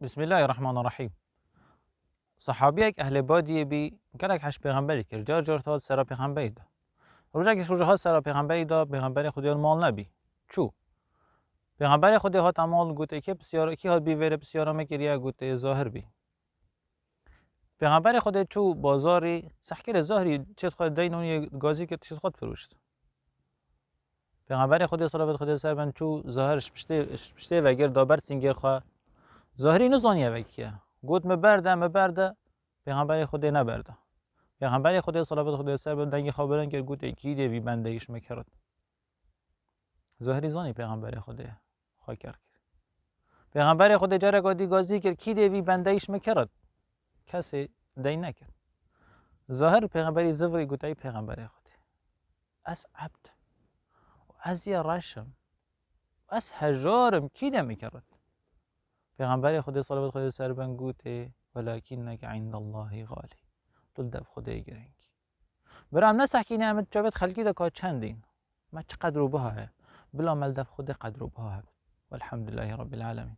بسم الله الرحمن الرحیم. صحابیک اهل بادیه بی گلک هش پیغمبری کرد جار جار تا سرا پیغمبری دا روزا که روزها سرا پیغمبری دا پیغمبر خودی مال نبی چو پیغمبر خودی هات مال گوته که بسیار کی هات بی وره بسیارا مکریه گوته ظاهر بی پیغمبر خودی چو بازاری سحکر ظاهری چت خود دینونی گازی که چت خود فروشت پیغمبر خودی صلوات خودی سر بن چو ظاهرش پشته وگر دابر سینگر خوا ظاهری نزانیه وکیه گوت مبرده پیغمبر خودی نبرده پیغمبر خودی صلوات خودی سر بن دنگی خبرن که گوت کی دیوی بنده ایش مکرد ظاهری زانی پیغمبر خودی خوا کرد پیغمبر خودی جره گادی گازی کرد کی دیوی بنده ایش مکرد کسی دی نکرد ظاهر پیغمبری زوری گوتای پیغمبر خودی از عبد و از یه رشم و از هجارم کی نمیکرد پیغمبر خودی صلوات خودی سر بن گوته ولكنك عند الله غالي دل دف خدای گرنگ برام نسح کی نعمت جابت خلقی دا که چندین ما چقدر رو بها بلا مل دف خود قدر رو بها والحمد لله رب العالمين.